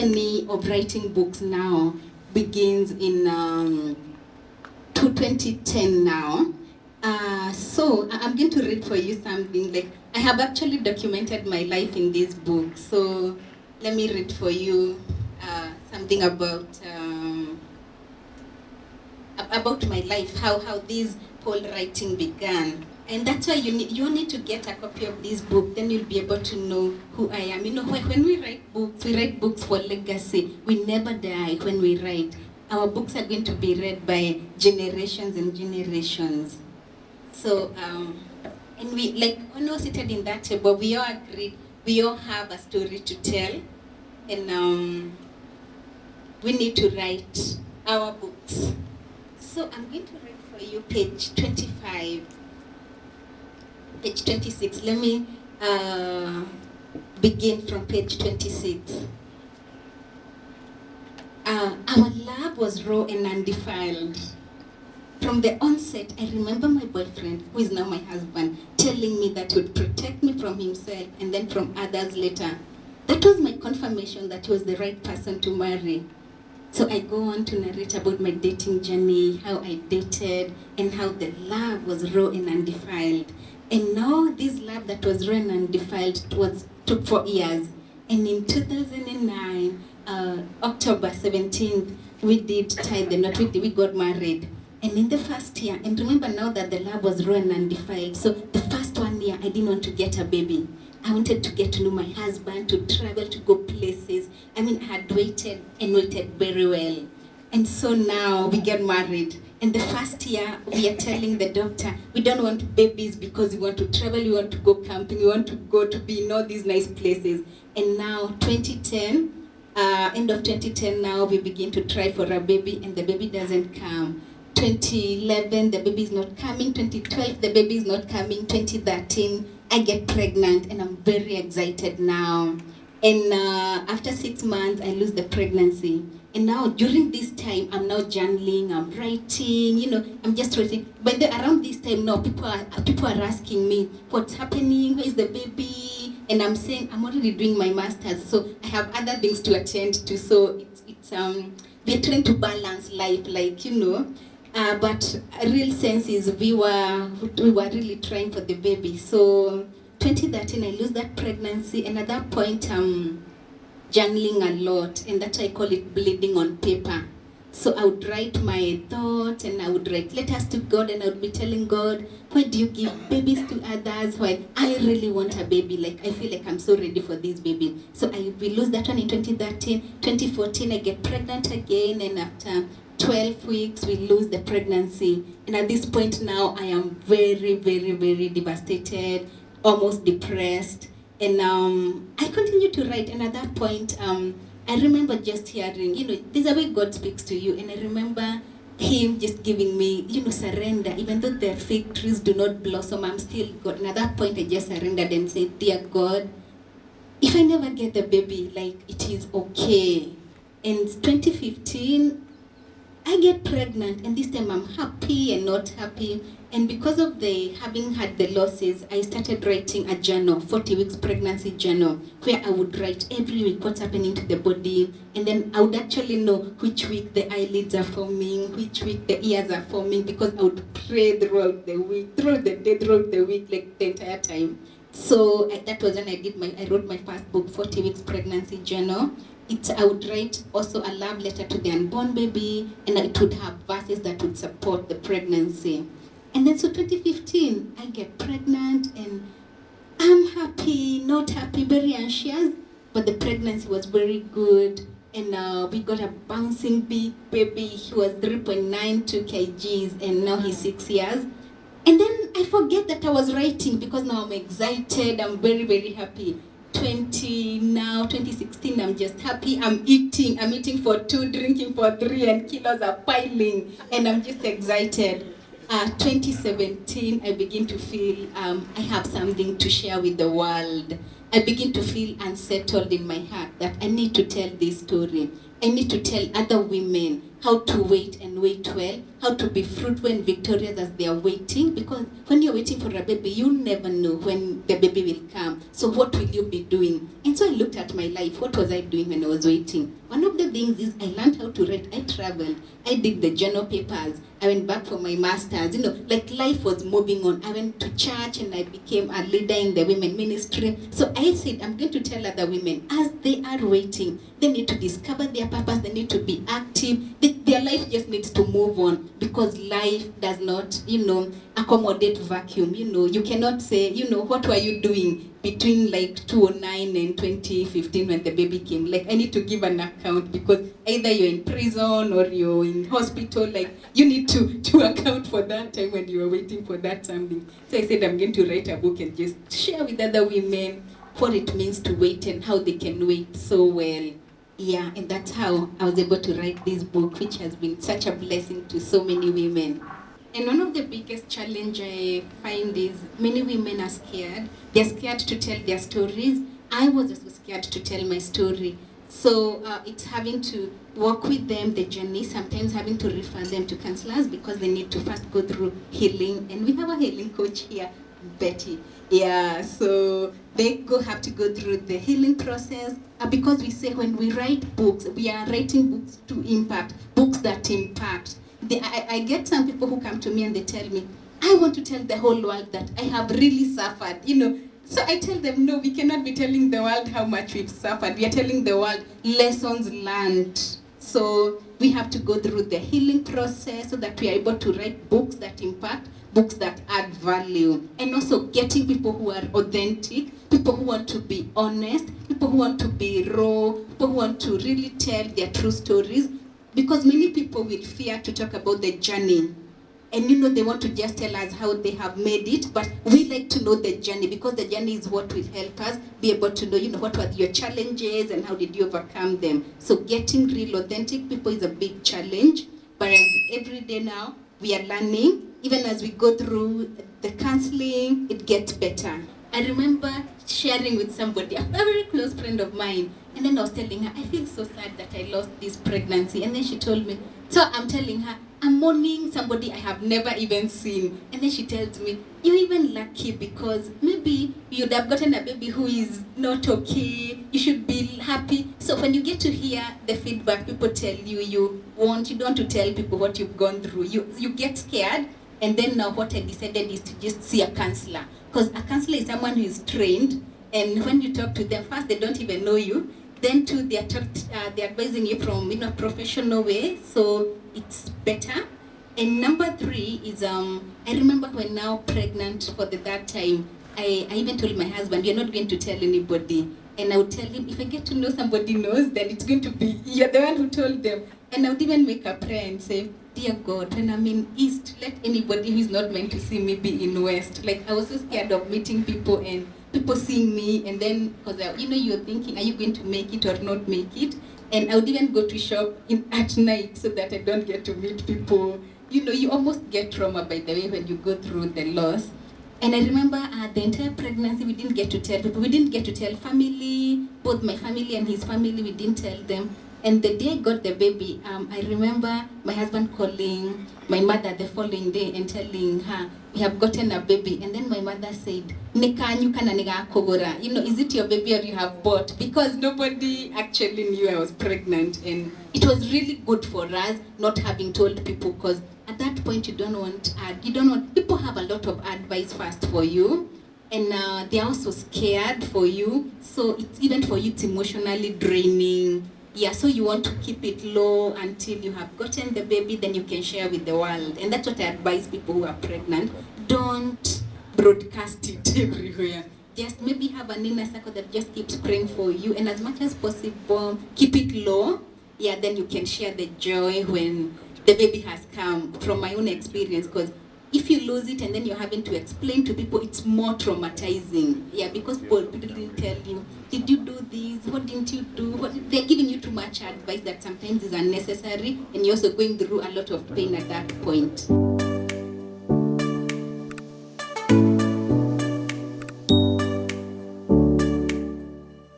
journey of writing books now begins in 2010 now. So I'm going to read for you something. Like, I have actually documented my life in this book. So let me read for you something about my life, how this whole writing began. And that's why you need to get a copy of this book, then you'll be able to know who I am. You know, when we write books for legacy. We never die when we write. Our books are going to be read by generations and generations. So, and we, like, when we were seated in that table, we all agreed, we all have a story to tell, and we need to write our books. So I'm going to read for you page 25, page 26. Let me begin from page 26. Our love was raw and undefiled. From the onset, I remember my boyfriend, who is now my husband, telling me that he would protect me from himself and then from others later. That was my confirmation that he was the right person to marry. So I go on to narrate about my dating journey, how I dated, and how the love was raw and undefiled. And now this love that was raw and undefiled took 4 years. And in 2009, October 17th, we did tie the knot, we got married. And in the first year, and remember now that the love was raw and undefiled, so the first 1 year, I didn't want to get a baby. I wanted to get to know my husband, to travel, to go places. I mean, I had waited and waited very well. And so now we get married. And the first year, we are telling the doctor, we don't want babies because we want to travel, we want to go camping, we want to go to be in all these nice places. And now, 2010, end of 2010 now, we begin to try for a baby, and the baby doesn't come. 2011, the baby is not coming. 2012, the baby is not coming. 2013, I get pregnant, and I'm very excited now. And after 6 months, I lose the pregnancy. And now, during this time, I'm now journaling, I'm writing, you know, I'm just writing. But around this time now, people are asking me, what's happening, where is the baby? And I'm saying, I'm already doing my master's, so I have other things to attend to. So we're trying to balance life, like, you know. But a real sense is we were really trying for the baby. So 2013, I lose that pregnancy, and at that point, I'm journaling a lot, and that I call it bleeding on paper. So I would write my thoughts, and I would write letters to God, and I would be telling God, why do you give babies to others? Why I really want a baby, like I feel like I'm so ready for this baby. So we lose that one in 2013. 2014, I get pregnant again, and after 12 weeks, we lose the pregnancy. And at this point now, I am very, very, very devastated, almost depressed. And I continue to write. And at that point, I remember just hearing, you know, there's a way God speaks to you. And I remember Him just giving me, you know, surrender. Even though the fig trees do not blossom, I'm still God. And at that point, I just surrendered and said, dear God, if I never get the baby, like, it is okay. And 2015, I get pregnant, and this time I'm happy and not happy. And because of having had the losses, I started writing a journal, 40 weeks pregnancy journal, where I would write every week what's happening to the body, and then I would actually know which week the eyelids are forming, which week the ears are forming, because I would pray throughout the week, throughout the day, throughout the week, like the entire time. So that was when I wrote my first book, 40 weeks pregnancy journal. I would write also a love letter to the unborn baby, and it would have verses that would support the pregnancy. And then so 2015, I get pregnant, and I'm happy, not happy, very anxious, but the pregnancy was very good. And we got a bouncing big baby. He was 3.92 kgs, and now he's 6 years. And then I forget that I was writing, because now I'm excited, I'm very, very happy. 2016, I'm just happy. I'm eating for 2, drinking for 3, and kilos are piling, and I'm just excited. 2017, I begin to feel I have something to share with the world. I begin to feel unsettled in my heart that I need to tell this story. I need to tell other women how to wait and wait well, how to be fruitful and victorious as they are waiting, because when you're waiting for a baby, you never know when the baby will come. So what will you be doing? And so I looked at my life. What was I doing when I was waiting? One of the things is I learned how to write. I traveled. I did the journal papers. I went back for my master's. Like life was moving on. I went to church and I became a leader in the women ministry. So I said, I'm going to tell other women, as they are waiting, they need to discover their purpose. They need to be active. Their life just needs to move on, because life does not, accommodate vacuum. You cannot say, what were you doing between like 2009 and 2015 when the baby came? Like, I need to give an account, because either you're in prison or you're in hospital. Like, you need to account for that time when you were waiting for that something. So I said, I'm going to write a book and just share with other women what it means to wait and how they can wait so well. Yeah, and that's how I was able to write this book, which has been such a blessing to so many women. And one of the biggest challenge I find is many women are scared. They're scared to tell their stories. I was also scared to tell my story. So it's having to walk with them, the journey, sometimes having to refer them to counselors because they need to first go through healing. And we have a healing coach here, Betty. Yeah, so they have to go through the healing process, because we say when we write books, we are writing books to impact, books that impact. I get some people who come to me and they tell me, I want to tell the whole world that I have really suffered, So I tell them, no, we cannot be telling the world how much we've suffered. We are telling the world lessons learned. So we have to go through the healing process so that we are able to write books that impact, books that add value, and also getting people who are authentic, people who want to be honest, people who want to be raw, people who want to really tell their true stories, because many people will fear to talk about the journey. And they want to just tell us how they have made it, but we like to know the journey, because the journey is what will help us be able to know, what were your challenges and how did you overcome them. So getting real authentic people is a big challenge, but every day now we are learning. Even as we go through the counseling, it gets better. I remember sharing with somebody, a very close friend of mine, and then I was telling her, I feel so sad that I lost this pregnancy. And then she told me, so I'm telling her, I'm mourning somebody I have never even seen. And then she tells me, you're even lucky, because maybe you'd have gotten a baby who is not okay. You should be happy. So when you get to hear the feedback, people tell you, you don't want to tell people what you've gone through. You get scared. And then now what I decided is to just see a counselor. Because a counselor is someone who is trained. And when you talk to them, first, they don't even know you. Then two, they're advising you from a professional way. So it's better. And number three is, I remember when now pregnant for the third time, I even told my husband, you're not going to tell anybody. And I would tell him, if I get to know somebody knows, then it's going to be, you're the one who told them. And I would even make a prayer and say, dear God, when I'm in East, let anybody who is not meant to see me be in West. Like, I was so scared of meeting people and people seeing me, and then, because you're thinking, are you going to make it or not make it? And I would even go to shop at night so that I don't get to meet people. You almost get trauma, by the way, when you go through the loss. And I remember the entire pregnancy, we didn't get to tell people. We didn't get to tell family, both my family and his family, we didn't tell them. And the day I got the baby, I remember my husband calling my mother the following day and telling her, we have gotten a baby. And then my mother said, is it your baby or you have bought? Because nobody actually knew I was pregnant. And it was really good for us not having told people, because at that point you don't want people have a lot of advice first for you. And they're also scared for you. So even for you, it's emotionally draining. Yeah, so you want to keep it low until you have gotten the baby, then you can share with the world. And that's what I advise people who are pregnant. Don't broadcast it everywhere. Just maybe have an inner circle that just keeps praying for you. And as much as possible, keep it low. Yeah, then you can share the joy when the baby has come, from my own experience. Because if you lose it and then you're having to explain to people, it's more traumatizing. Yeah, because people didn't tell you, did you do this? What didn't you do? They're giving you too much advice that sometimes is unnecessary, and you're also going through a lot of pain at that point.